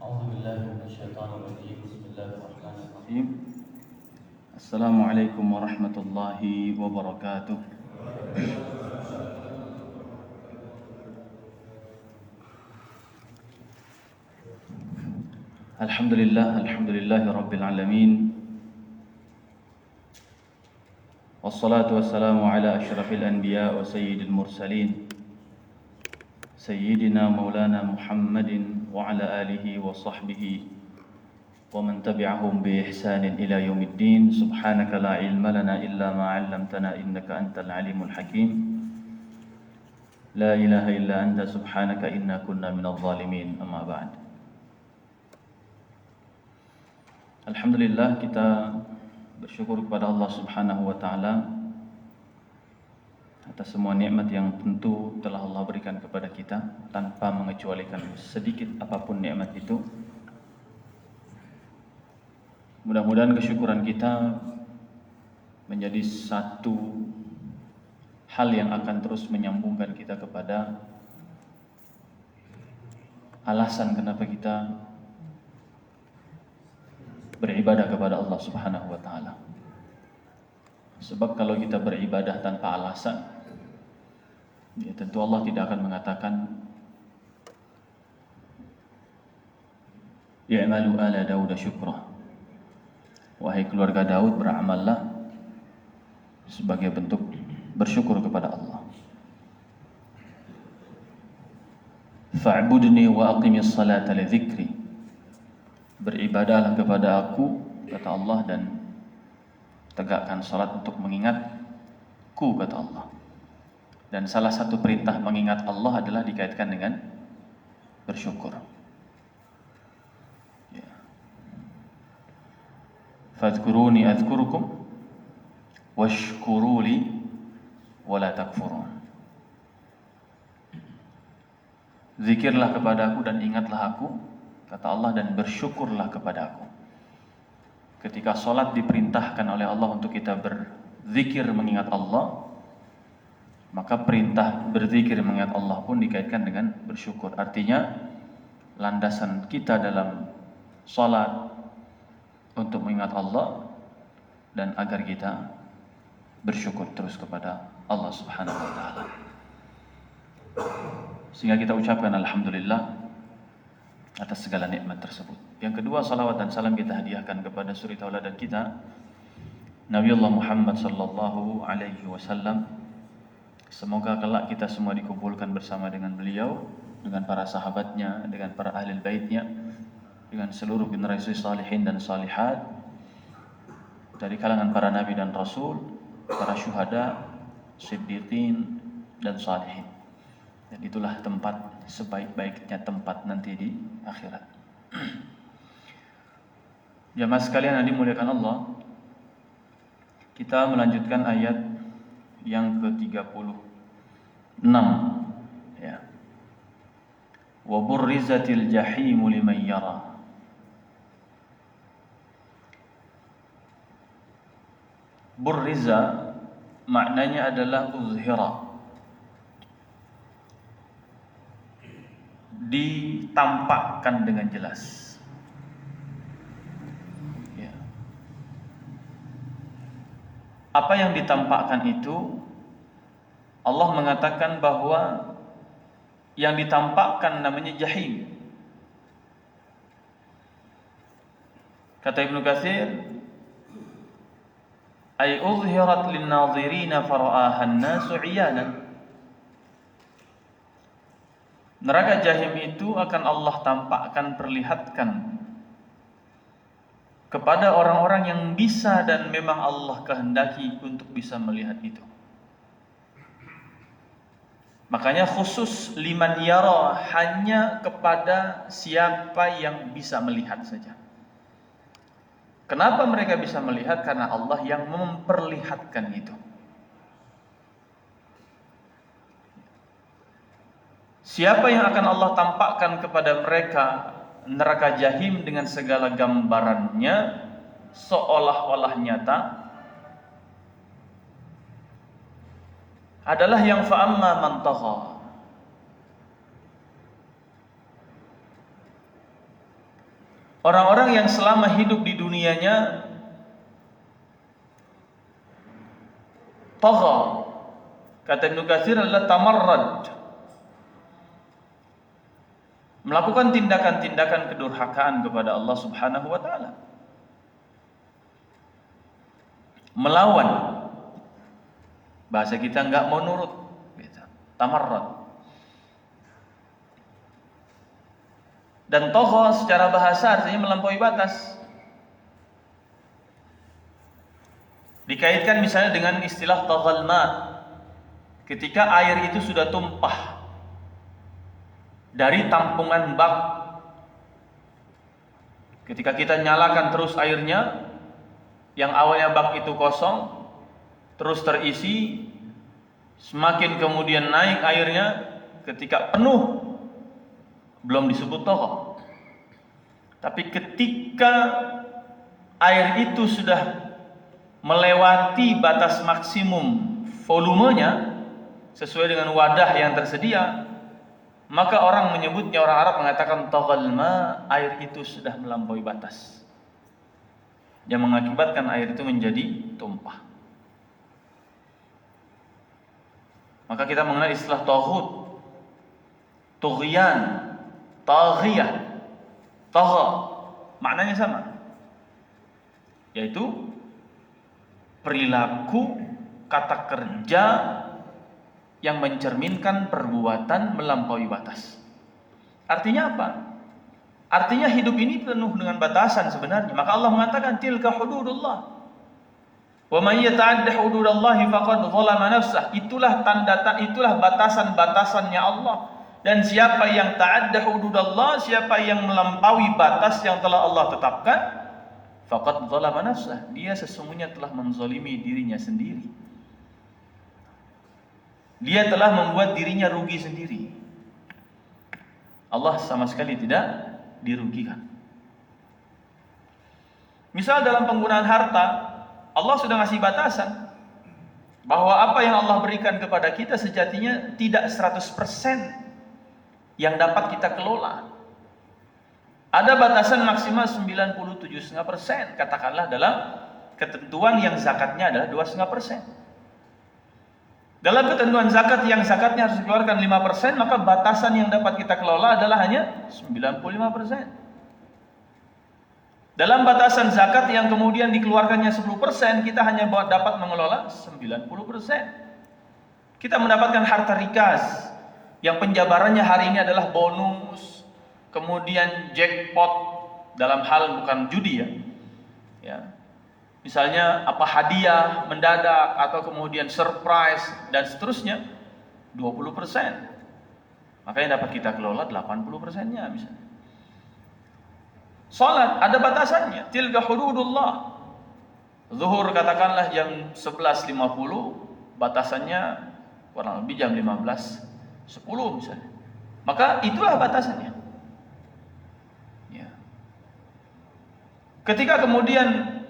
أعوذ بالله من الشيطان الرجيم بسم الله الرحمن الرحيم السلام عليكم ورحمة الله وبركاته. الحمد لله رب العالمين، والصلاة والسلام على أشرف الأنبياء وسيد المرسلين سيدنا مولانا محمد وعلى آله وصحبه ومن تبعهم بإحسان إلى يوم الدين. سبحانك لا علم لنا إلا ما علمتنا إنك أنت العليم الحكيم. لا إله إلا أنت سبحانك إنا كنا من الظالمين. أما بعد. Alhamdulillah, kita bersyukur kepada Allah Subhanahu wa taala atas semua nikmat yang tentu telah Allah berikan kepada kita tanpa mengecualikan sedikit apapun nikmat itu. Mudah-mudahan kesyukuran kita menjadi satu hal yang akan terus menyambungkan kita kepada alasan kenapa kita beribadah kepada Allah Subhanahu wa taala. Sebab kalau kita beribadah tanpa alasan, ya tentu Allah tidak akan mengatakan ya'malu ala Daud syukra. Wahai keluarga Daud, beramallah sebagai bentuk bersyukur kepada Allah. Fa'budni wa aqimis salata li dzikri. Beribadahlah kepada aku, kata Allah, dan tegakkan salat untuk mengingatku, kata Allah. Dan salah satu perintah mengingat Allah adalah dikaitkan dengan bersyukur. Ya. Fadhkuruni adhkurukum washkuruli wala takfurun. Zikirlah kepada aku dan ingatlah aku, kata Allah, dan bersyukurlah kepada aku. Ketika sholat diperintahkan oleh Allah untuk kita berzikir mengingat Allah, maka perintah berzikir mengingat Allah pun dikaitkan dengan bersyukur. Artinya landasan kita dalam sholat untuk mengingat Allah dan agar kita bersyukur terus kepada Allah Subhanahu wa taala. Sehingga kita ucapkan alhamdulillah atas segala nikmat tersebut. Yang kedua, salawat dan salam kita hadiahkan kepada suri tauladan kita, Nabi Allah Muhammad sallallahu alaihi wasallam. Semoga kelak kita semua dikumpulkan bersama dengan beliau, dengan para sahabatnya, dengan para ahli baitnya, dengan seluruh generasi salihin dan salihat dari kalangan para nabi dan rasul, para syuhada, siddiqin dan salihin. Dan itulah tempat sebaik-baiknya tempat nanti di akhirat. Jamaah sekalian yang dimuliakan Allah, kita melanjutkan ayat yang ke-36 ya. Wa burrizatil jahimu liman yara. Burriza maknanya adalah uzhira, ditampakkan dengan jelas. Ya. Apa yang ditampakkan itu, Allah mengatakan bahwa yang ditampakkan namanya jahim. Kata Ibnu Katsir, ay uzhirat lin-nadhirina fara'aha an-nasu 'iyanan. Neraka jahim itu akan Allah tampakkan, perlihatkan kepada orang-orang yang bisa dan memang Allah kehendaki untuk bisa melihat itu. Makanya khusus liman yara, hanya kepada siapa yang bisa melihat saja. Kenapa mereka bisa melihat? Karena Allah yang memperlihatkan itu. Siapa yang akan Allah tampakkan kepada mereka neraka jahim dengan segala gambarannya seolah-olah nyata adalah yang fa'amma man tagha. Orang-orang yang selama hidup di dunianya tagha, kata Ibnu Katsir adalah tamarrad, melakukan tindakan-tindakan kedurhakaan kepada Allah Subhanahu wa taala, melawan, bahasa kita enggak mau nurut, tamarrad. Dan tagha secara bahasa artinya melampaui batas. Dikaitkan misalnya dengan istilah taghal ma, ketika air itu sudah tumpah dari tampungan bak. Ketika kita nyalakan terus airnya, yang awalnya bak itu kosong terus terisi, semakin kemudian naik airnya, ketika penuh belum disebut tagha. Tapi ketika air itu sudah melewati batas maksimum volumenya sesuai dengan wadah yang tersedia, maka orang menyebutnya, orang Arab mengatakan taghal ma, air itu sudah melampaui batas, yang mengakibatkan air itu menjadi tumpah. Maka kita mengenal istilah taghut, tughyan, taghiyah, tagha, maknanya sama, yaitu perilaku, kata kerja yang mencerminkan perbuatan melampaui batas. Artinya apa? Artinya hidup ini penuh dengan batasan sebenarnya. Maka Allah mengatakan tilka hududullah. Wa may yata'adda hududallahi faqad zalama nafsah. Itulah itulah batasan-batasannya Allah. Dan siapa yang ta'adda hududallah, siapa yang melampaui batas yang telah Allah tetapkan, faqad zalama nafsah, dia sesungguhnya telah menzalimi dirinya sendiri. Dia telah membuat dirinya rugi sendiri. Allah sama sekali tidak dirugikan. Misal dalam penggunaan harta, Allah sudah ngasih batasan bahwa apa yang Allah berikan kepada kita sejatinya tidak 100% yang dapat kita kelola. Ada batasan maksimal 97,5%, katakanlah dalam ketentuan yang zakatnya adalah 2,5%. Dalam ketentuan zakat yang zakatnya harus dikeluarkan 5%, maka batasan yang dapat kita kelola adalah hanya 95%. Dalam batasan zakat yang kemudian dikeluarkannya 10%, kita hanya dapat mengelola 90%. Kita mendapatkan harta rikas yang penjabarannya hari ini adalah bonus, kemudian jackpot dalam hal bukan judi ya. Misalnya apa hadiah mendadak atau kemudian surprise dan seterusnya 20%. Maka yang dapat kita kelola 80%-nya misalnya. Salat ada batasannya, tilka hududullah. Zuhur katakanlah jam 11.50, batasannya kurang lebih jam 15.10 misalnya. Maka itulah batasannya. Ya. Ketika kemudian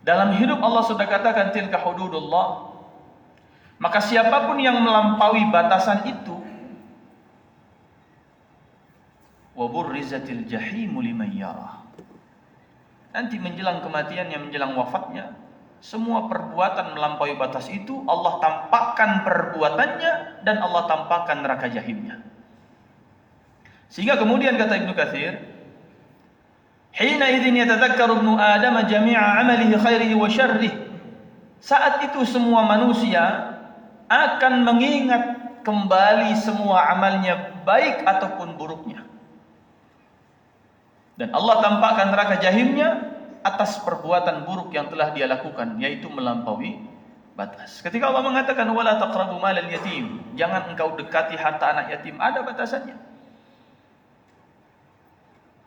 dalam hidup Allah sudah katakan tilka hududullah, maka siapapun yang melampaui batasan itu, wa burrizatil jahimu liman yarah, nanti menjelang kematiannya, menjelang wafatnya, semua perbuatan melampaui batas itu Allah tampakkan perbuatannya dan Allah tampakkan neraka jahimnya. Sehingga kemudian kata Ibnu Katsir, hina idzin yatadzakkaru ibnu Adam jami'a 'amalihi khairihi wa syarrihi. Saat itu semua manusia akan mengingat kembali semua amalnya baik ataupun buruknya. Dan Allah tampakkan neraka jahimnya atas perbuatan buruk yang telah dia lakukan, yaitu melampaui batas. Ketika Allah mengatakan wala taqrabu malal yatim, jangan engkau dekati harta anak yatim, ada batasannya.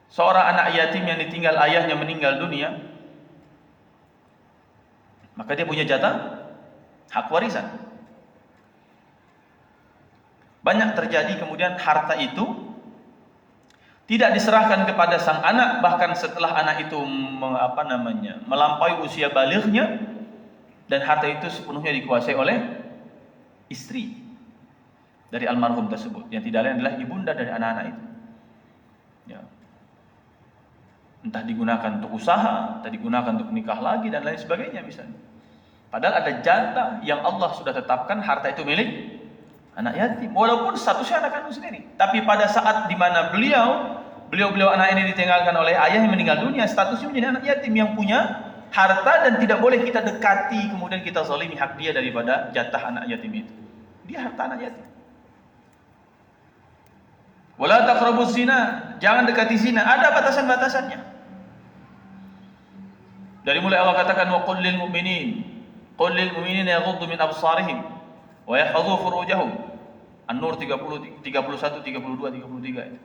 Seorang anak yatim yang ditinggal ayahnya meninggal dunia, maka dia punya jatah hak warisan. Banyak terjadi kemudian harta itu tidak diserahkan kepada sang anak, bahkan setelah anak itu melampaui usia balighnya, dan harta itu sepenuhnya dikuasai oleh istri dari almarhum tersebut, yang tidak lain adalah ibunda dari anak-anak itu. Ya. Entah digunakan untuk usaha, entah digunakan untuk nikah lagi dan lain sebagainya misalnya. Padahal ada jatah yang Allah sudah tetapkan harta itu milik anak yatim, walaupun statusnya anak kandung sendiri. Tapi pada saat di mana beliau anak ini ditinggalkan oleh ayah yang meninggal dunia, statusnya menjadi anak yatim yang punya harta dan tidak boleh kita dekati kemudian kita zalimi hak dia daripada jatah anak yatim itu. Dia harta anak yatim. Wala taqrabuz zina, jangan dekati zina, ada batasan-batasannya. Dari mulai Allah katakan wa qul lil mu'minina yaghuddu min absarihim wa yahfazu furujahum. An-Nur 30, 31, 32, 33 itu.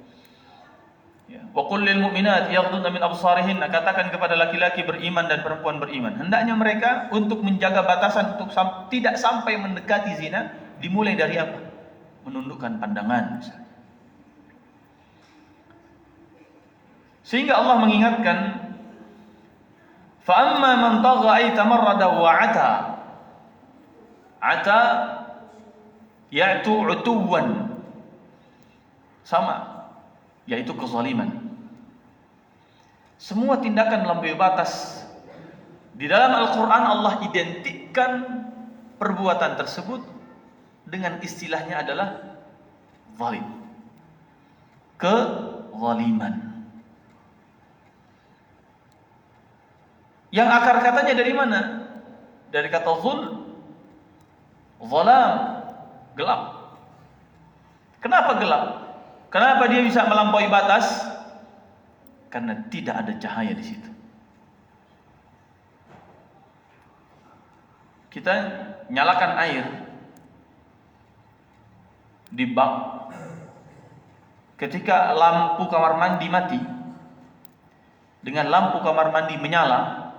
Ya. Wa qul lil mu'minat yaghdudna min absarihinna, katakan kepada laki-laki beriman dan perempuan beriman, hendaknya mereka untuk menjaga batasan untuk tidak sampai mendekati zina, dimulai dari apa? Menundukkan pandangan misalnya. Sehingga Allah mengingatkan, fa amma man tagha ay tamarrada wa ata ya'tu utuwan, sama, yaitu kezaliman. Semua tindakan melampaui batas di dalam Al-Quran Allah identikkan perbuatan tersebut dengan istilahnya adalah zalim, kezaliman. Yang akar katanya dari mana? Dari kata zul, zalam, gelap. Kenapa gelap? Kenapa dia bisa melampaui batas? Karena tidak ada cahaya di situ. Kita nyalakan air di bak, ketika lampu kamar mandi mati dengan lampu kamar mandi menyala,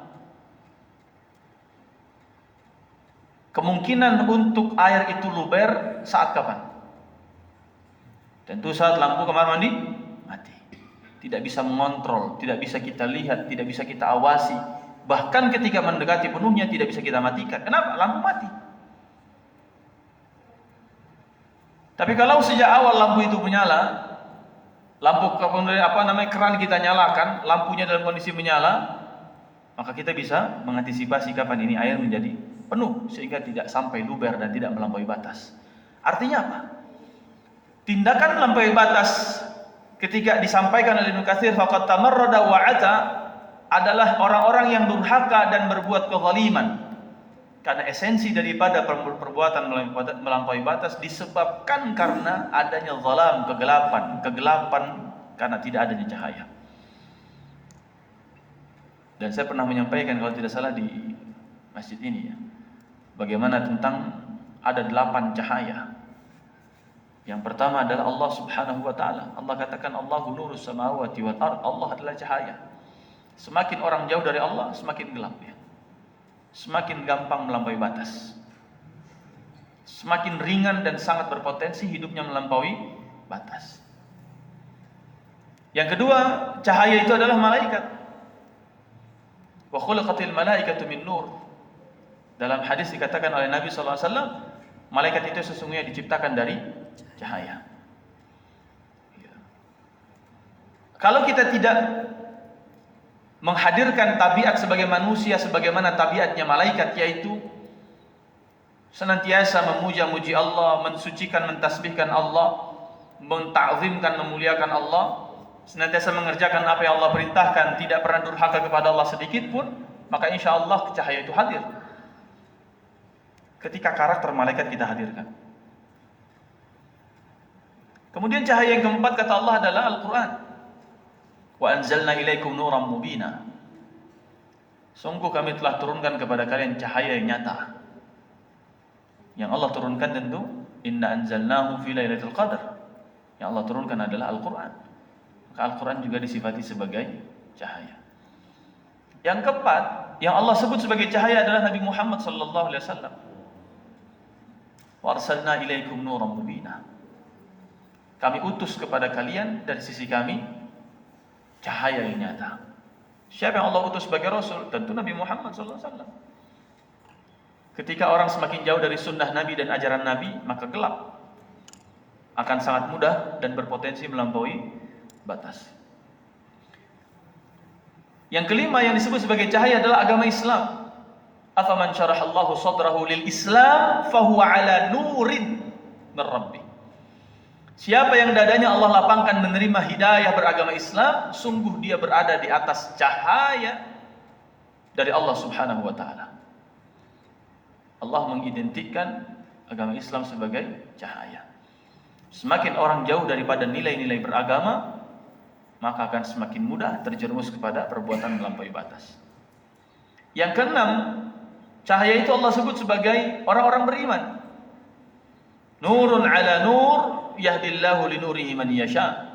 kemungkinan untuk air itu luber saat kapan? Tentu saat lampu kamar mandi mati. Tidak bisa mengontrol, tidak bisa kita lihat, tidak bisa kita awasi. Bahkan ketika mendekati penuhnya tidak bisa kita matikan. Kenapa? Lampu mati. Tapi kalau sejak awal lampu itu menyala, keran kita nyalakan, lampunya dalam kondisi menyala, maka kita bisa mengantisipasi kapan ini air menjadi penuh sehingga tidak sampai luber dan tidak melampaui batas. Artinya apa? Tindakan melampaui batas ketika disampaikan oleh Ibnu Katsir faqad tamarrada wa ata adalah orang-orang yang durhaka dan berbuat kezaliman. Karena esensi daripada perbuatan melampaui batas disebabkan karena adanya zalam, kegelapan karena tidak adanya cahaya. Dan saya pernah menyampaikan kalau tidak salah di masjid ini ya, bagaimana tentang ada 8 cahaya. Yang pertama adalah Allah Subhanahu wa taala. Allah katakan Allahu nurus samawati wal ard. Allah adalah cahaya. Semakin orang jauh dari Allah, semakin gelap ya. Semakin gampang melampaui batas. Semakin ringan dan sangat berpotensi hidupnya melampaui batas. Yang kedua, cahaya itu adalah malaikat. Wa khulaqatil malaikatu min nur. Dalam hadis dikatakan oleh Nabi sallallahu alaihi wasallam, malaikat itu sesungguhnya diciptakan dari cahaya. Ya. Kalau kita tidak menghadirkan tabiat sebagai manusia sebagaimana tabiatnya malaikat, yaitu senantiasa memuja-muji Allah, mensucikan, mentasbihkan Allah, mentakzimkan, memuliakan Allah, senantiasa mengerjakan apa yang Allah perintahkan, tidak pernah durhaka kepada Allah sedikit pun, maka insya Allah cahaya itu hadir. Ketika karakter malaikat kita hadirkan. Kemudian cahaya yang keempat kata Allah adalah Al-Quran. Wa anzalna ilaikum nuran mubina. Sungguh kami telah turunkan kepada kalian cahaya yang nyata. Yang Allah turunkan tentu inna anzalnahu fi lailatul qadar. Yang Allah turunkan adalah Al-Quran. Maka Al-Quran juga disifati sebagai cahaya. Yang keempat, yang Allah sebut sebagai cahaya adalah Nabi Muhammad sallallahu alaihi wasallam. Wa arsalna ilaikum nuran mubina. Kami utus kepada kalian dari sisi kami cahaya yang nyata. Siapa yang Allah utus sebagai Rasul? Tentu Nabi Muhammad SAW. Ketika orang semakin jauh dari sunnah Nabi dan ajaran Nabi, maka gelap akan sangat mudah dan berpotensi melampaui batas. Yang kelima yang disebut sebagai cahaya adalah agama Islam. Afaman syarahallahu sadrahu lil Islam fahuwa ala nurin min rabbih. Siapa yang dadanya Allah lapangkan menerima hidayah beragama Islam, sungguh dia berada di atas cahaya dari Allah Subhanahu wa taala. Allah mengidentikan agama Islam sebagai cahaya. Semakin orang jauh daripada nilai-nilai beragama, maka akan semakin mudah terjerumus kepada perbuatan melampaui batas. Yang keenam, cahaya itu Allah sebut sebagai orang-orang beriman. Nurun ala nur yahdillahu linurihi man yasha.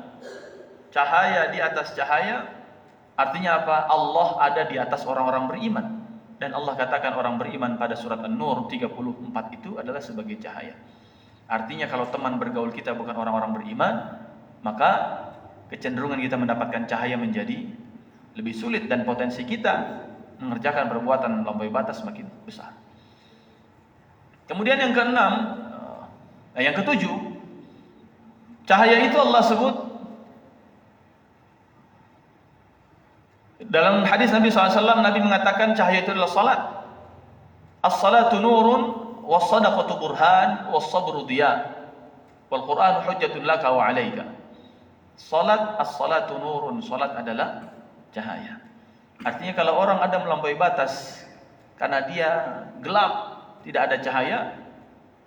Cahaya di atas cahaya, artinya apa? Allah ada di atas orang-orang beriman. Dan Allah katakan orang beriman pada surat An-Nur 34 itu adalah sebagai cahaya. Artinya kalau teman bergaul kita bukan orang-orang beriman, maka kecenderungan kita mendapatkan cahaya menjadi lebih sulit dan potensi kita mengerjakan perbuatan melampaui batas semakin besar. Kemudian yang ketujuh, cahaya itu Allah sebut dalam hadis Nabi SAW. Nabi mengatakan cahaya itu adalah salat. As-salatu nurun, was-sadaqatu burhan, was-sabru diya, wal Qur'anu hujjatun laka wa 'alaika. Salat, as-salatu nurun, salat adalah cahaya. Artinya kalau orang ada melampaui batas karena dia gelap, tidak ada cahaya,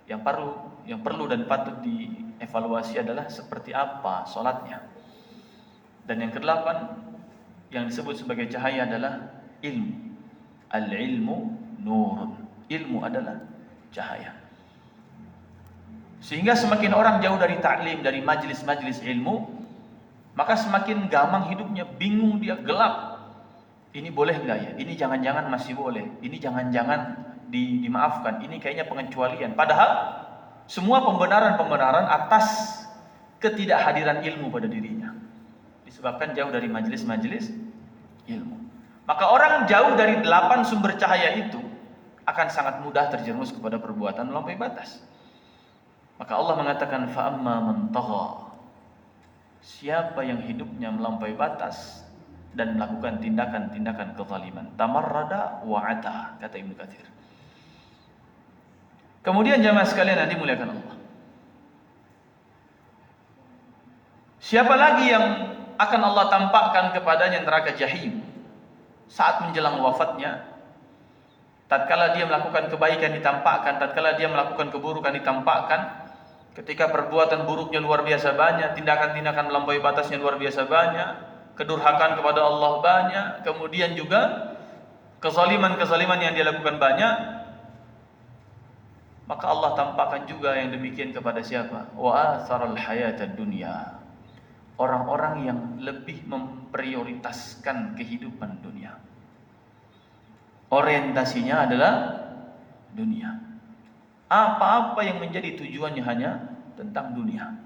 yang perlu dan patut dievaluasi adalah seperti apa salatnya. Dan yang kedelapan yang disebut sebagai cahaya adalah ilmu. Al-ilmu nurun. Ilmu adalah cahaya. Sehingga semakin orang jauh dari ta'lim, dari majlis-majlis ilmu, maka semakin gamang hidupnya, bingung dia, gelap. Ini boleh enggak ya? Ini jangan-jangan masih boleh. Ini jangan-jangan dimaafkan. Ini kayaknya pengecualian. Padahal semua pembenaran-pembenaran atas ketidakhadiran ilmu pada dirinya. Disebabkan jauh dari majelis-majelis ilmu. Maka orang jauh dari 8 sumber cahaya itu akan sangat mudah terjerumus kepada perbuatan melampaui batas. Maka Allah mengatakan fa'amma man tagha. Siapa yang hidupnya melampaui batas dan melakukan tindakan-tindakan kezaliman, tamarrada wa ata, kata Ibnu Katsir. Kemudian jamaah sekalian yang dimuliakan Allah, siapa lagi yang akan Allah tampakkan kepadanya neraka jahim saat menjelang wafatnya? Tatkala dia melakukan kebaikan ditampakkan, tatkala dia melakukan keburukan ditampakkan. Ketika perbuatan buruknya luar biasa banyak, tindakan-tindakan melampaui batasnya luar biasa banyak, kedurhakaan kepada Allah banyak, kemudian juga kezaliman-kezaliman yang dia lakukan banyak, maka Allah tampakkan juga yang demikian kepada siapa? Wa atharal hayatad dunya. Orang-orang yang lebih memprioritaskan kehidupan dunia. Orientasinya adalah dunia. Apa-apa yang menjadi tujuannya hanya tentang dunia.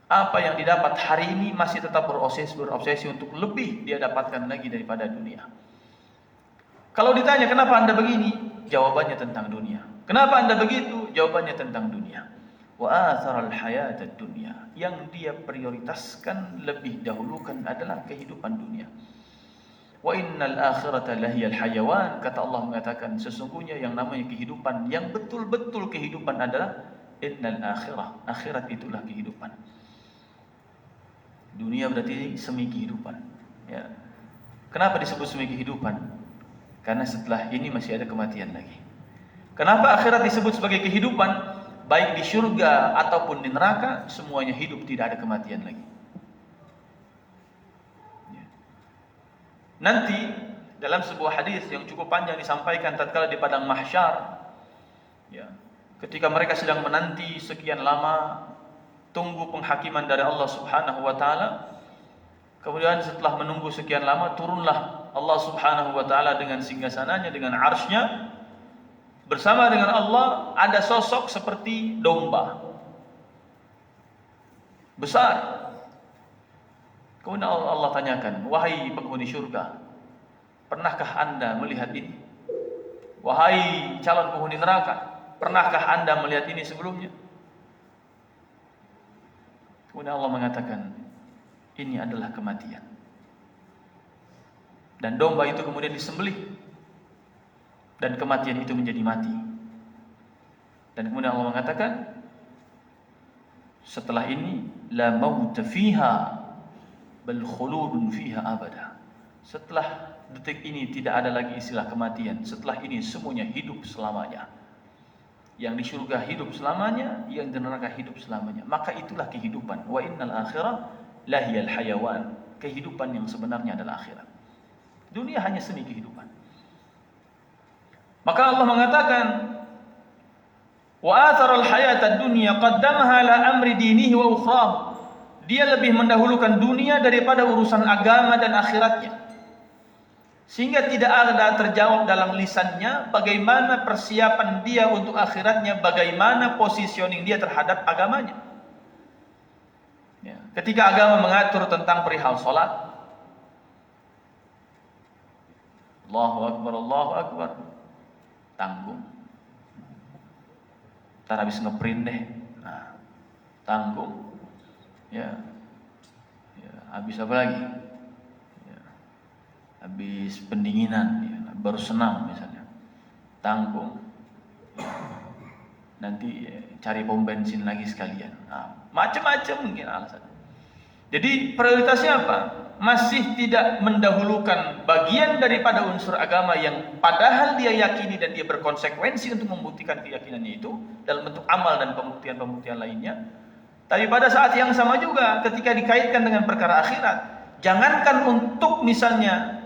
Apa yang didapat hari ini masih tetap berobsesi untuk lebih dia dapatkan lagi daripada dunia. Kalau ditanya kenapa Anda begini? Jawabannya tentang dunia. Kenapa Anda begitu? Jawabannya tentang dunia. Wa atharal hayatad dunya. Yang dia prioritaskan lebih dahulukan adalah kehidupan dunia. Wa innal akhirata lahiyal hayawan. Kata Allah mengatakan sesungguhnya yang namanya kehidupan, yang betul-betul kehidupan adalah innal akhirah. Akhirat itulah kehidupan. Dunia berarti semi kehidupan, ya. Kenapa disebut semi kehidupan? Karena setelah ini masih ada kematian lagi. Kenapa akhirat disebut sebagai kehidupan? Baik di surga ataupun di neraka, semuanya hidup, tidak ada kematian lagi. Nanti dalam sebuah hadis yang cukup panjang disampaikan tatkala di padang mahsyar, ya, ketika mereka sedang menanti sekian lama tunggu penghakiman dari Allah Subhanahu wa taala, kemudian setelah menunggu sekian lama turunlah Allah Subhanahu wa taala dengan singgasananya, dengan arsy-Nya. Bersama dengan Allah ada sosok seperti domba besar. Kemudian Allah tanyakan, wahai penghuni surga, pernahkah Anda melihat ini? Wahai calon penghuni neraka, pernahkah Anda melihat ini sebelumnya? Kemudian Allah mengatakan, ini adalah kematian. Dan domba itu kemudian disembelih. Dan kematian itu menjadi mati. Dan kemudian Allah mengatakan, setelah ini la mauta fiha bal khuludun fiha abada. Setelah detik ini tidak ada lagi istilah kematian. Setelah ini semuanya hidup selamanya. Yang di surga hidup selamanya, yang di neraka hidup selamanya. Maka itulah kehidupan. Wa innal akhirah lahiyal hayawan. Kehidupan yang sebenarnya adalah akhirat. Dunia hanya seni kehidupan. Maka Allah mengatakan, wa atharal hayatad dunya qaddamaha la amri dinihi wa ukhrahu. Dia lebih mendahulukan dunia daripada urusan agama dan akhiratnya. Sehingga tidak ada terjawab dalam lisannya bagaimana persiapan dia untuk akhiratnya, bagaimana positioning dia terhadap agamanya. Ya. Ketika agama mengatur tentang perihal salat, Allahu Akbar, tanggung. Ntar habis ngeprint deh, nah, tanggung. Ya, habis apa lagi? Habis pendinginan, ya, baru senam misalnya, tanggung, ya, nanti cari pom bensin lagi sekalian, nah, macam-macam mungkin alasan. Jadi prioritasnya apa? Masih tidak mendahulukan bagian daripada unsur agama yang padahal dia yakini dan dia berkonsekuensi untuk membuktikan keyakinannya itu dalam bentuk amal dan pembuktian-pembuktian lainnya. Tapi pada saat yang sama juga ketika dikaitkan dengan perkara akhirat, jangankan untuk misalnya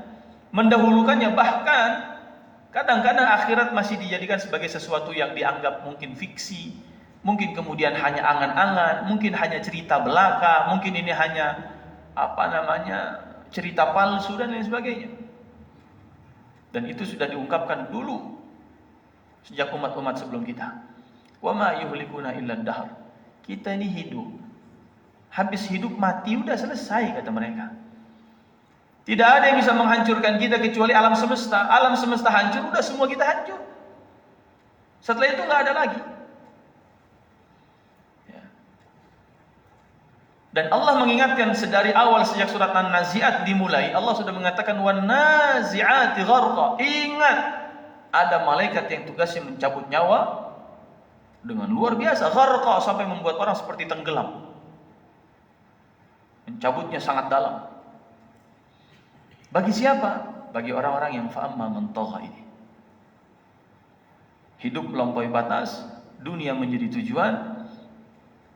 mendahulukannya, bahkan kadang-kadang akhirat masih dijadikan sebagai sesuatu yang dianggap mungkin fiksi, mungkin kemudian hanya angan-angan, mungkin hanya cerita belaka, mungkin ini hanya cerita palsu dan lain sebagainya. Dan itu sudah diungkapkan dulu sejak umat-umat sebelum kita. Wa ma yuhlikuna illa ad-dahr. Kita ini hidup, habis hidup mati udah selesai kata mereka. Tidak ada yang bisa menghancurkan kita kecuali alam semesta. Alam semesta hancur, udah semua kita hancur. Setelah itu nggak ada lagi. Ya. Dan Allah mengingatkan sedari awal sejak surat An-Nazi'at dimulai, Allah sudah mengatakan wan-nazi'ati gharqa. Ingat, ada malaikat yang tugasnya mencabut nyawa dengan luar biasa, gharqa, sampai membuat orang seperti tenggelam. Mencabutnya sangat dalam. Bagi siapa? Bagi orang-orang yang fa'amma man tagha ini. Hidup melampaui batas, dunia menjadi tujuan,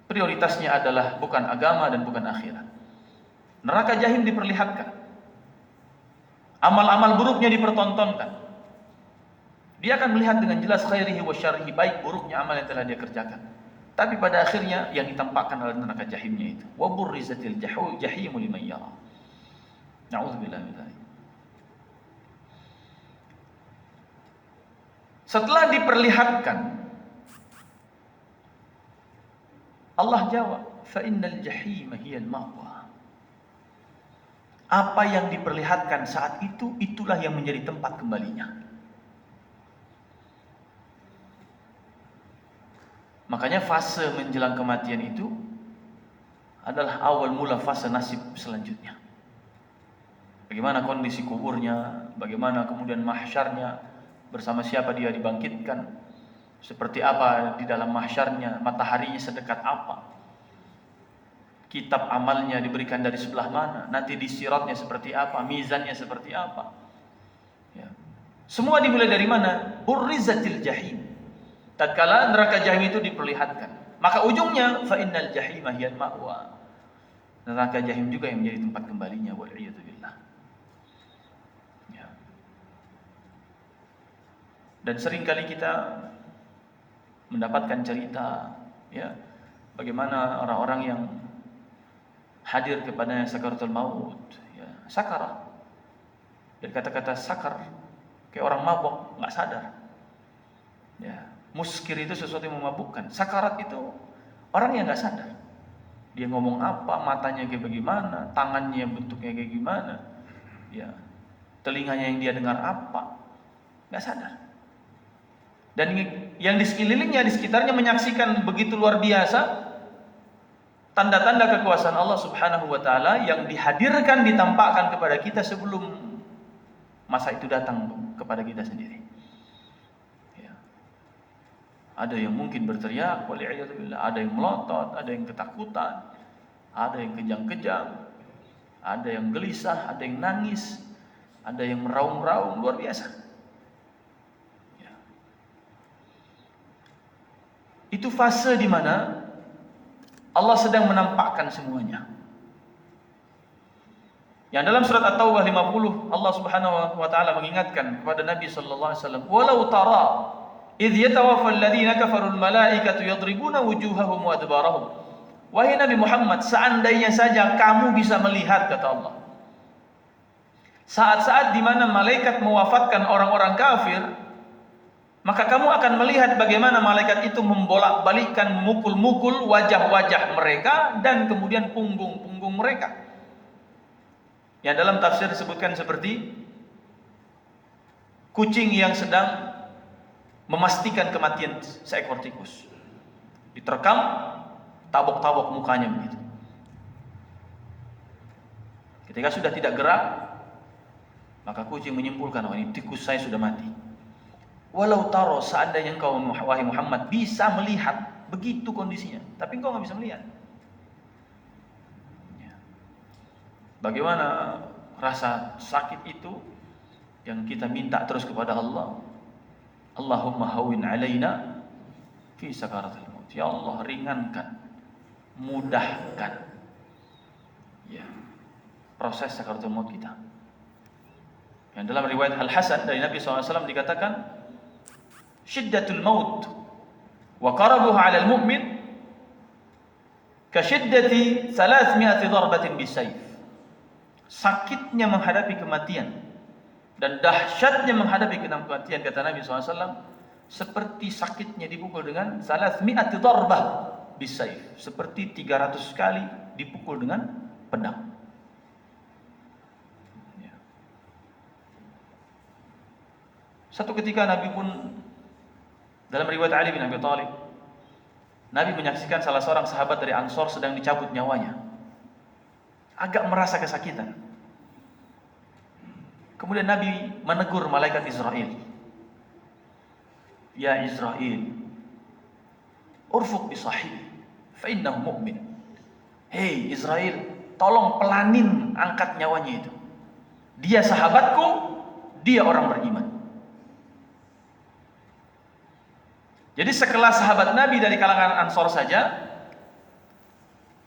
prioritasnya adalah bukan agama dan bukan akhirat. Neraka jahim diperlihatkan. Amal-amal buruknya dipertontonkan. Dia akan melihat dengan jelas khairihi wa syarrihi, baik buruknya amal yang telah dia kerjakan. Tapi pada akhirnya yang ditampakkan oleh neraka jahimnya itu. Wa burrizatil jahimu liman yara. Na'udzubillah min dzalik. Setelah diperlihatkan, Allah jawab, fa innal jahima hiyal ma'wa. Apa yang diperlihatkan saat itu, itulah yang menjadi tempat kembalinya. Makanya fase menjelang kematian itu adalah awal mula fase nasib selanjutnya. Bagaimana kondisi kuburnya, bagaimana kemudian mahsyarnya, bersama siapa dia dibangkitkan, seperti apa di dalam mahsyarnya, mataharinya sedekat apa, kitab amalnya diberikan dari sebelah mana, nanti di siratnya seperti apa, mizannya seperti apa. Ya. Semua dimulai dari mana? Burrizatil jahim. Tatkala neraka jahim itu diperlihatkan, maka ujungnya fa innal jahima hiyal ma'wa. Neraka jahim juga yang menjadi tempat kembalinya, wal iyadu billah. Dan seringkali kita mendapatkan cerita, ya, bagaimana orang-orang yang hadir kepadanya sakaratul maut, ya, sakarat. Dari kata-kata sakar, kayak orang mabok, nggak sadar. Ya, muskir itu sesuatu yang memabukkan. Sakarat itu orang yang nggak sadar. Dia ngomong apa, matanya kayak bagaimana, tangannya bentuknya kayak gimana, ya, telinganya yang dia dengar apa, nggak sadar. Dan yang di sekelilingnya, di sekitarnya menyaksikan begitu luar biasa tanda-tanda kekuasaan Allah Subhanahu wa taala yang dihadirkan, ditampakkan kepada kita sebelum masa itu datang kepada kita sendiri. Ya. Ada yang mungkin berteriak, waliyadzubillah, ada yang melotot, ada yang ketakutan, ada yang kejang-kejang, ada yang gelisah, ada yang nangis, ada yang meraung-raung, luar biasa. Ya. Itu fase di mana Allah sedang menampakkan semuanya. Yang dalam surat At-Taubah 50 Allah Subhanahu wa taala mengingatkan kepada Nabi sallallahu alaihi wasallam, "Walau tara idh yatawaffa alladhina kafaru al-malaikatu yadribuna wujuhahum wa adbarahum." Wahai Nabi Muhammad, seandainya saja kamu bisa melihat, kata Allah, saat-saat di mana malaikat mewafatkan orang-orang kafir, maka kamu akan melihat bagaimana malaikat itu membolak-balikkan, memukul-mukul wajah-wajah mereka dan kemudian punggung-punggung mereka. Yang dalam tafsir disebutkan seperti kucing yang sedang memastikan kematian seekor tikus. Diterkam, tabok-tabok mukanya begitu. Ketika sudah tidak gerak, maka kucing menyimpulkan, oh ini tikus saya sudah mati. Walau taro, seandainya engkau wahai Muhammad bisa melihat begitu kondisinya, tapi engkau nggak bisa melihat. Bagaimana rasa sakit itu yang kita minta terus kepada Allah. Allahumma hawwin alaina fi sakaratil maut. Ya Allah, ringankan, mudahkan ya proses sakaratul maut kita. Yang dalam riwayat Al-Hasan dari Nabi SAW dikatakan, syiddatul maut wa qarabuhu 'ala al-mu'min ka syiddati 300 darbatin bisayf. Sakitnya menghadapi kematian dan dahsyatnya menghadapi kematian, kata Nabi SAW, seperti sakitnya dipukul dengan 300 darbah bisayf, seperti 300 kali dipukul dengan pedang. Satu ketika Nabi pun, dalam riwayat Ali bin Abi Thalib, Nabi menyaksikan salah seorang sahabat dari Ansor sedang dicabut nyawanya. Agak merasa kesakitan. Kemudian Nabi menegur malaikat Israel. Ya Israel, urfuq bi sahibi fa innahu mu'min. Hei Israel, tolong pelanin angkat nyawanya itu. Dia sahabatku, dia orang beriman. Jadi sekelas sahabat Nabi dari kalangan Ansor saja,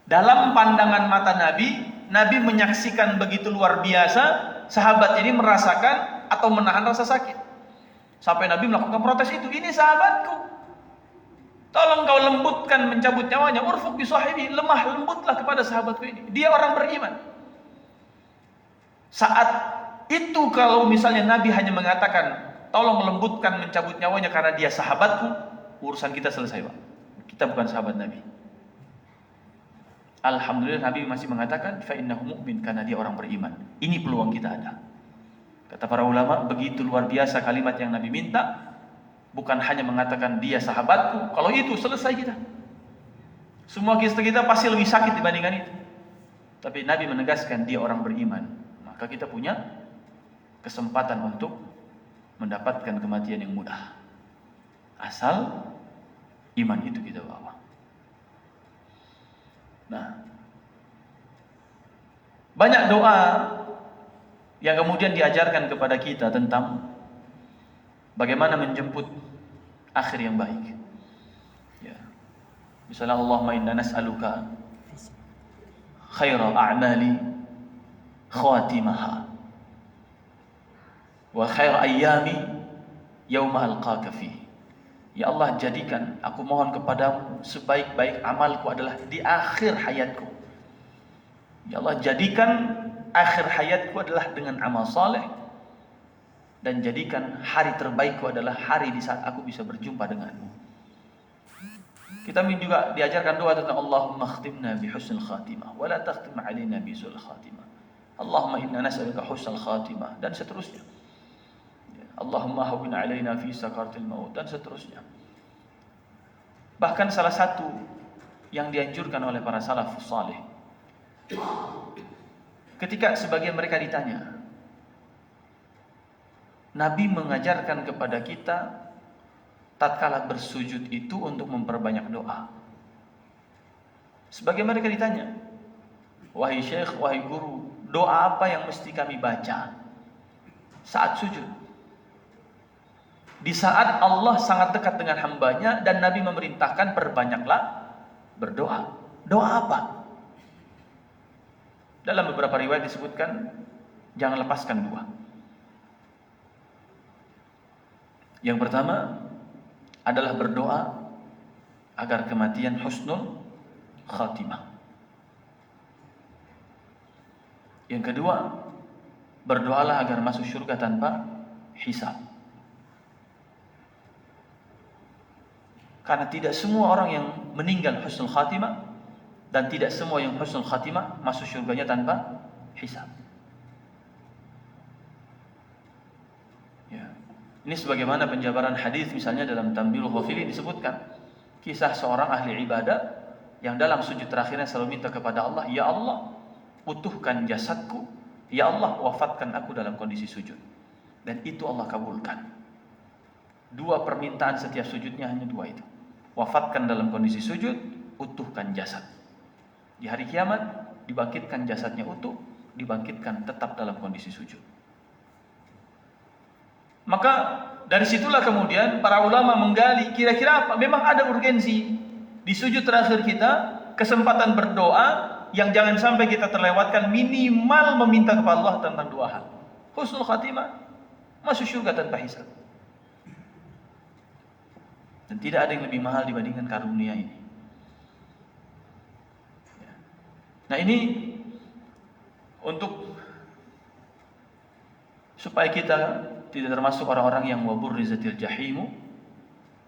dalam pandangan mata Nabi, Nabi menyaksikan begitu luar biasa, sahabat ini merasakan atau menahan rasa sakit. Sampai Nabi melakukan protes itu, ini sahabatku, tolong kau lembutkan, mencabut nyawanya. Urfuq bi sahibi, lemah lembutlah kepada sahabatku ini, dia orang beriman. Saat itu kalau misalnya Nabi hanya mengatakan, tolong lembutkan, mencabut nyawanya karena dia sahabatku, urusan kita selesai, Pak. Kita bukan sahabat Nabi. Alhamdulillah Nabi masih mengatakan fa innahu mu'min, karena dia orang beriman. Ini peluang kita ada. Kata para ulama, begitu luar biasa kalimat yang Nabi minta, bukan hanya mengatakan dia sahabatku. Kalau itu selesai kita. Semua kita pasti lebih sakit dibandingkan itu. Tapi Nabi menegaskan dia orang beriman. Maka kita punya kesempatan untuk mendapatkan kematian yang mudah. Asal iman itu kita bawa. Nah, banyak doa yang kemudian diajarkan kepada kita tentang bagaimana menjemput akhir yang baik. Ya. Misalnya Allahumma inna nas'aluka khaira a'mali khatimaha wa khaira ayyami yawma alqaka fihi. Ya Allah, jadikan, aku mohon kepadamu, sebaik-baik amalku adalah di akhir hayatku. Ya Allah, jadikan akhir hayatku adalah dengan amal saleh, dan jadikan hari terbaikku adalah hari di saat aku bisa berjumpa denganmu. Kita juga diajarkan doa tentang Allahumma khtimna bi husnil khatimah wa la takhtim alaina bi su'il khatimah. Allahumma inna nas'aluka husnal khatimah, dan seterusnya. Allahumma hawwin alaina fi sakaratil maut, dan seterusnya. Bahkan salah satu yang dianjurkan oleh para salafus saleh, ketika sebagian mereka ditanya, Nabi mengajarkan kepada kita tatkala bersujud itu untuk memperbanyak doa. Sebagai mereka ditanya, wahai syekh, wahai guru, doa apa yang mesti kami baca saat sujud? Di saat Allah sangat dekat dengan hambanya dan Nabi memerintahkan perbanyaklah berdoa. Doa apa? Dalam beberapa riwayat disebutkan jangan lepaskan dua. Yang pertama adalah berdoa agar kematian husnul khatimah. Yang kedua, berdoalah agar masuk surga tanpa hisab. Karena tidak semua orang yang meninggal husnul khatimah dan tidak semua yang husnul khatimah masuk surganya tanpa hisab. Ya. Ini sebagaimana penjabaran hadis misalnya dalam Tambilul Ghafili disebutkan kisah seorang ahli ibadah yang dalam sujud terakhirnya selalu minta kepada Allah, ya Allah, utuhkan jasadku, ya Allah, wafatkan aku dalam kondisi sujud. Dan itu Allah kabulkan. Dua permintaan setiap sujudnya hanya dua itu. Wafatkan dalam kondisi sujud, utuhkan jasad. Di hari kiamat dibangkitkan jasadnya utuh, dibangkitkan tetap dalam kondisi sujud. Maka dari situlah kemudian para ulama menggali kira-kira apa? Memang ada urgensi di sujud terakhir kita, kesempatan berdoa yang jangan sampai kita terlewatkan, minimal meminta kepada Allah tentang dua hal. Husnul khatimah, masuk surga tanpa hisab. Dan tidak ada yang lebih mahal dibandingkan karunia ini. Nah ini untuk supaya kita tidak termasuk orang-orang yang waburrizatil jahimu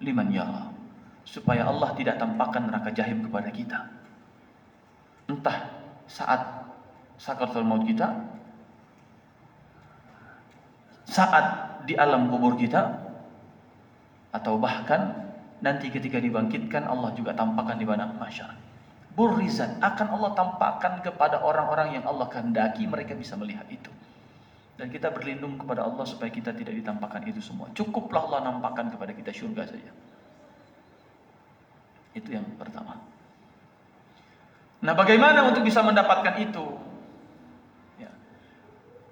liman yara, supaya Allah tidak tampakkan neraka jahim kepada kita, entah saat sakaratul maut kita, saat di alam kubur kita, atau bahkan nanti ketika dibangkitkan Allah juga tampakkan di padang mahsyar. Burrizat, akan Allah tampakkan kepada orang-orang yang Allah kehendaki mereka bisa melihat itu. Dan kita berlindung kepada Allah supaya kita tidak ditampakkan itu semua. Cukuplah Allah nampakkan kepada kita surga saja. Itu yang pertama. Nah, bagaimana untuk bisa mendapatkan itu? Ya.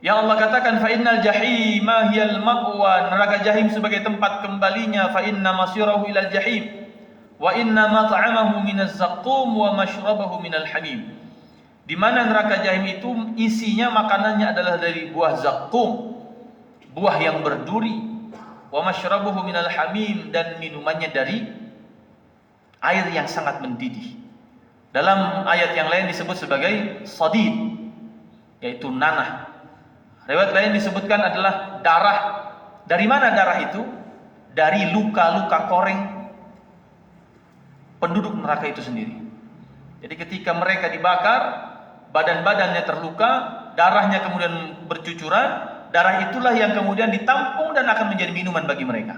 Yang Allah katakan fa innal jahima hiyal ma'wa, neraka jahim sebagai tempat kembalinya, fa inna masirahu ilal jahim wa inna mat'amahu minaz zaqqum wa mashrabahu minal hamim. Di mana neraka jahim itu isinya makanannya adalah dari buah zaqqum, buah yang berduri, wa mashrabuhu minal hamim, dan minumannya dari air yang sangat mendidih. Dalam ayat yang lain disebut sebagai sadid, yaitu nanah. Riwayat lain disebutkan adalah darah. Dari mana darah itu? Dari luka-luka koreng penduduk neraka itu sendiri. Jadi ketika mereka dibakar, badan-badannya terluka, darahnya kemudian bercucuran, darah itulah yang kemudian ditampung dan akan menjadi minuman bagi mereka.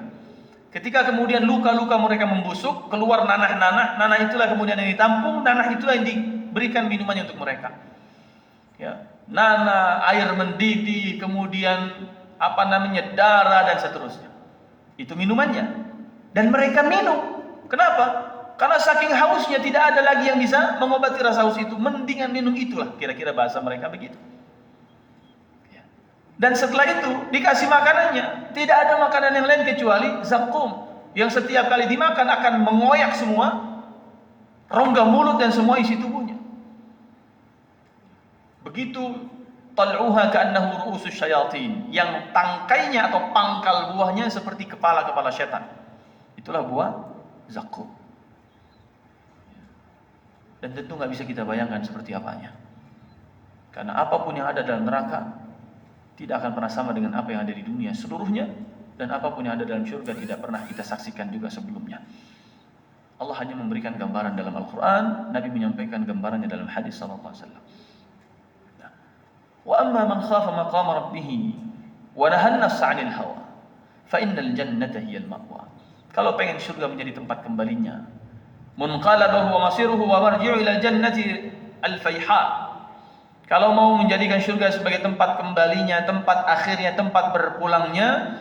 Ketika kemudian luka-luka mereka membusuk, keluar nanah-nanah, nanah itulah kemudian yang ditampung, nanah itulah yang diberikan minumannya untuk mereka. Ya, nanah, air mendidih, kemudian darah dan seterusnya. Itu minumannya. Dan mereka minum. Kenapa? Karena saking hausnya tidak ada lagi yang bisa mengobati rasa haus itu, mendingan minum itulah, kira-kira bahasa mereka begitu. Dan setelah itu dikasih makanannya, tidak ada makanan yang lain kecuali zakum, yang setiap kali dimakan akan mengoyak semua rongga mulut dan semua isi tubuhnya. Begitu tal'uha ka'annahu ru'usus syayatin, yang tangkainya atau pangkal buahnya seperti kepala-kepala setan. Itulah buah zakum. Dan tentu nggak bisa kita bayangkan seperti apanya. Karena apapun yang ada dalam neraka tidak akan pernah sama dengan apa yang ada di dunia seluruhnya, dan apapun yang ada dalam surga tidak pernah kita saksikan juga sebelumnya. Allah hanya memberikan gambaran dalam Al-Quran, Nabi menyampaikan gambarannya dalam hadis sallallahu alaihi wasallam. Wa amma man khafa maqama rabbih wa nahan nafsa 'anil hawa fa innal jannata hiyal ma'wa. Kalau pengen surga menjadi tempat kembalinya, munqalabahu wa masiruhu wa marji'u ila jannati al-fayha. Kalau mau menjadikan surga sebagai tempat kembalinya, tempat akhirnya, tempat berpulangnya,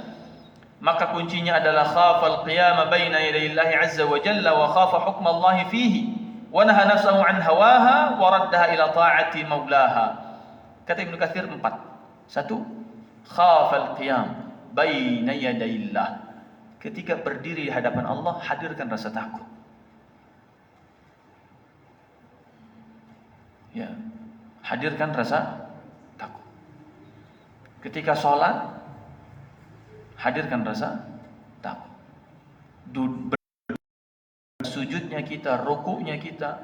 maka kuncinya adalah khafal qiyama baina yaday Allah azza wa jalla wa khafa hukma Allah fihi wa naha nafsahu an hawaha wa raddaha ila ta'ati maulaha. Kata Ibnu Katsir 4. 1. Khafal qiyam baina yaday Allah. Ketika berdiri di hadapan Allah, hadirkan rasa takut. Ya, hadirkan rasa takut. Ketika sholat, hadirkan rasa takut. Sujudnya kita, rukuknya kita,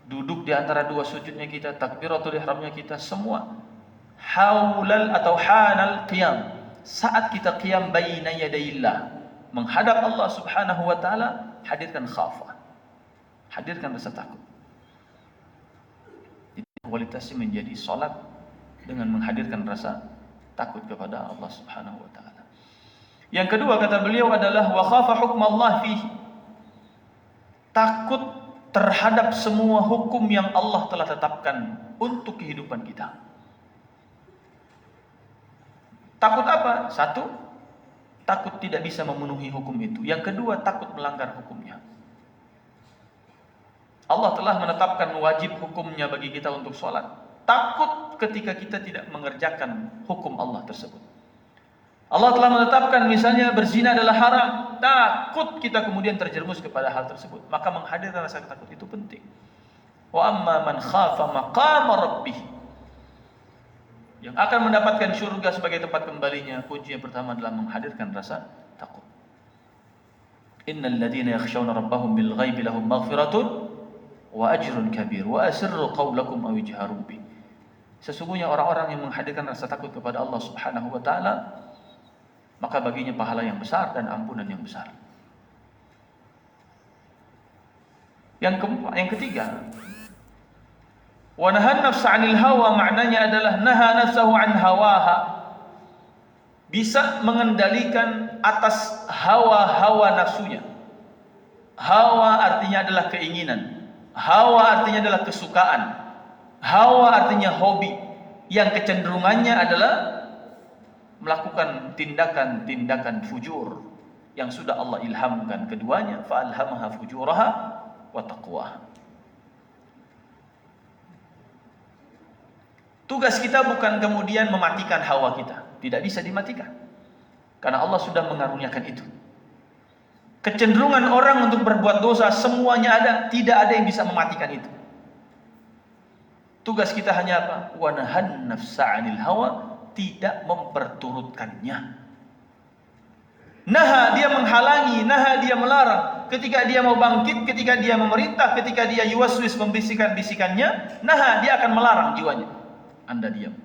duduk di antara dua sujudnya kita, takbiratul ihramnya kita, semua haulal atau hanal qiyam. Saat kita qiyam baina yadayillah, menghadap Allah Subhanahu wa taala, hadirkan khafa. Hadirkan rasa takut. Kualitasnya menjadi salat dengan menghadirkan rasa takut kepada Allah Subhanahu wa taala. Yang kedua kata beliau adalah wa khafa hukmallah fihi. Takut terhadap semua hukum yang Allah telah tetapkan untuk kehidupan kita. Takut apa? 1, takut tidak bisa memenuhi hukum itu. Yang kedua, takut melanggar hukumnya. Allah telah menetapkan wajib hukumnya bagi kita untuk sholat. Takut ketika kita tidak mengerjakan hukum Allah tersebut. Allah telah menetapkan misalnya berzina adalah haram. Takut kita kemudian terjerumus kepada hal tersebut. Maka menghadirkan rasa takut itu penting. Wa amma man khafa maqama rabbih, yang akan mendapatkan syurga sebagai tempat kembalinya, kunci yang pertama adalah menghadirkan rasa takut. Innal ladzina yakhshawna rabbahum bil ghaibi lahum maghfiratun wa ajrun kabir wa asirru qawlakum aw ijharu bi. Sesungguhnya orang-orang yang menghadirkan rasa takut kepada Allah Subhanahu wa taala, maka baginya pahala yang besar dan ampunan yang besar. Yang ketiga, wa nahan nafsa 'anil hawa, maknanya adalah naha nafsahu 'an hawaha. Bisa mengendalikan atas hawa-hawa nafsunya. Hawa artinya adalah keinginan. Hawa artinya adalah kesukaan. Hawa artinya hobi yang kecenderungannya adalah melakukan tindakan-tindakan fujur yang sudah Allah ilhamkan keduanya, fa alhamaha fujuraha wa taqwaha. Tugas kita bukan kemudian mematikan hawa kita. Tidak bisa dimatikan. Karena Allah sudah mengaruniakan itu. Kecenderungan orang untuk berbuat dosa semuanya ada. Tidak ada yang bisa mematikan itu. Tugas kita hanya apa? Wa nahan nafsa 'anil hawa, tidak memperturutkannya. Naha, dia menghalangi. Naha, dia melarang. Ketika dia mau bangkit, ketika dia memerintah, ketika dia yuwaswis membisikkan-bisikannya, naha, dia akan melarang jiwanya. Anda diam,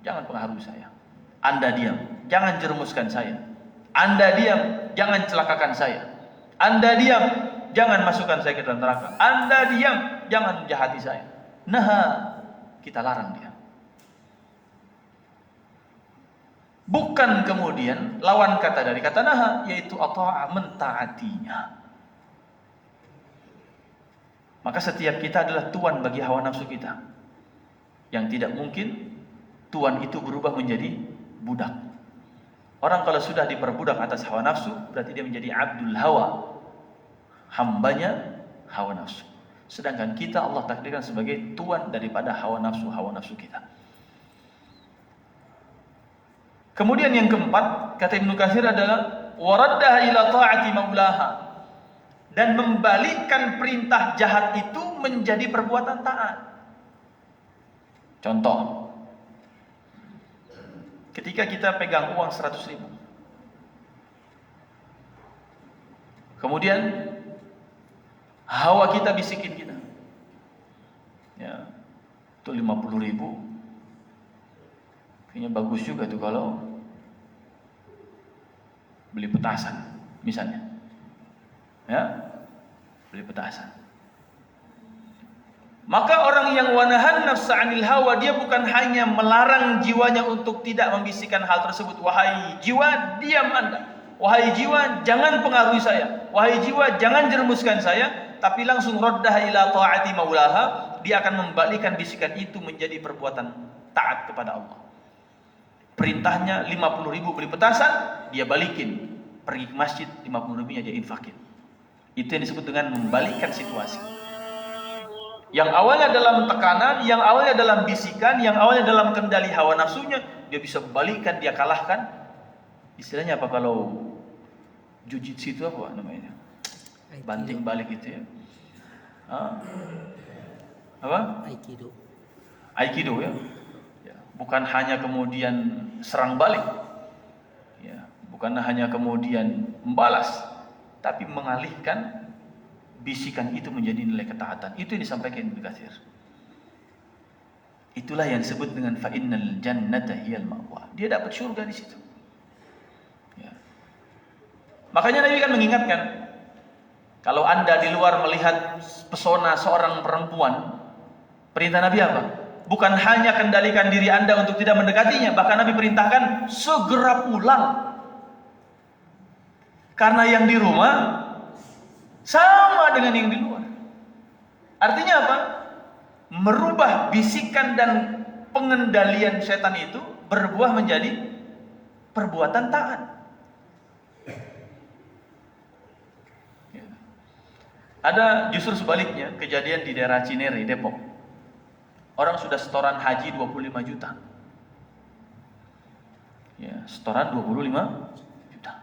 jangan pengaruhi saya. Anda diam, jangan jerumuskan saya. Anda diam, jangan celakakan saya. Anda diam, jangan masukkan saya ke dalam neraka. Anda diam, jangan menjahati saya. Nah, kita larang dia. Bukan kemudian lawan kata dari kata naha, yaitu ata'a, mentaatinya. Maka setiap kita adalah tuan bagi hawa nafsu kita. Yang tidak mungkin tuan itu berubah menjadi budak. Orang kalau sudah diperbudak atas hawa nafsu, berarti dia menjadi abdul hawa, hambanya hawa nafsu. Sedangkan kita Allah takdirkan sebagai tuan daripada hawa nafsu kita. Kemudian yang keempat, kata Ibnu Katsir adalah waraddaha ila ta'ati maulaha, dan membalikkan perintah jahat itu menjadi perbuatan taat. Contoh, ketika kita pegang uang 100.000, kemudian hawa kita bisikin kita, ya, itu 50.000, kayaknya bagus juga tuh kalau beli petasan, misalnya, ya, beli petasan. Maka orang yang wanahan nafsa 'anil hawa, dia bukan hanya melarang jiwanya untuk tidak membisikkan hal tersebut. Wahai jiwa, diam Anda. Wahai jiwa, jangan pengaruhi saya. Wahai jiwa, jangan jerumuskan saya. Tapi langsung raddaha ila ta'ati maulaha, dia akan membalikan bisikan itu menjadi perbuatan taat kepada Allah. Perintahnya 50.000 beli petasan, dia balikin. Pergi ke masjid, 50.000-nya dia infakin. Itu yang disebut dengan membalikkan situasi. Yang awalnya dalam tekanan, yang awalnya dalam bisikan, yang awalnya dalam kendali hawa nafsunya, dia bisa balikkan, dia kalahkan. Istilahnya apa kalau jujitsu itu apa namanya? Banting balik gitu ya. Apa? Aikido ya. Bukan hanya kemudian serang balik, ya, bukan hanya kemudian membalas, tapi mengalihkan bisikan itu menjadi nilai ketaatan. Itu yang disampaikan Ibnu Katsir. Itulah yang disebut dengan fa'innal jannata hiyal ma'wa. Dia dapat surga di situ. Ya. Makanya Nabi kan mengingatkan, kalau Anda di luar melihat pesona seorang perempuan, perintah Nabi apa? Bukan hanya kendalikan diri Anda untuk tidak mendekatinya, bahkan Nabi perintahkan segera pulang. Karena yang di rumah sama dengan yang di luar. Artinya apa? Merubah bisikan dan pengendalian setan itu berbuah menjadi perbuatan taat. Ada justru sebaliknya kejadian di daerah Cinere, Depok. Orang sudah setoran haji 25 juta. Ya, setoran 25 juta.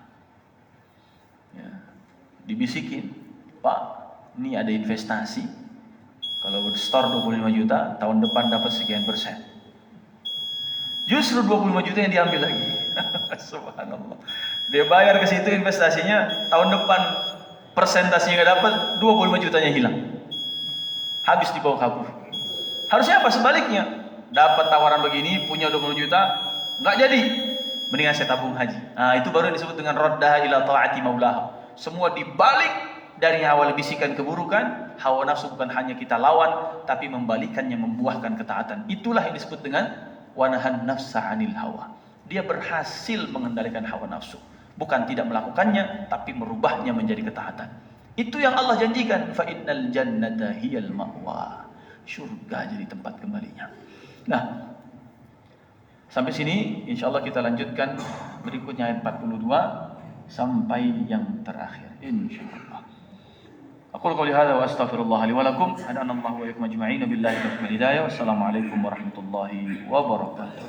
Ya, dibisikin, "Pak, ini ada investasi. Kalau setor 25 juta, tahun depan dapat sekian persen." Justru 25 juta yang diambil lagi. Subhanallah. Dia bayar ke situ investasinya, tahun depan persentasenya nggak dapat, 25 jutanya hilang. Habis dibawa kabur. Harusnya apa? Sebaliknya. Dapat tawaran begini, punya 20 juta, nggak jadi. Mendingan saya tabung haji. Nah, itu baru yang disebut dengan raddaha ila ta'ati maulah. Semua dibalik dari awal bisikan keburukan. Hawa nafsu bukan hanya kita lawan, tapi membalikannya, membuahkan ketaatan. Itulah yang disebut dengan wanahan nafsa 'anil hawa. Dia berhasil mengendalikan hawa nafsu. Bukan tidak melakukannya, tapi merubahnya menjadi ketaatan. Itu yang Allah janjikan. Fa innal jannata hiyal ma'wa. Surga jadi tempat kembalinya. Nah, sampai sini insyaallah kita lanjutkan berikutnya ayat 42 sampai yang terakhir insyaallah. Aqulu qouli hadza wa astaghfirullah li wa lakum. Hadanallahu wa iyyakum ajma'in billahi taufiq wal hidayah. Wassalamualaikum warahmatullahi wabarakatuh.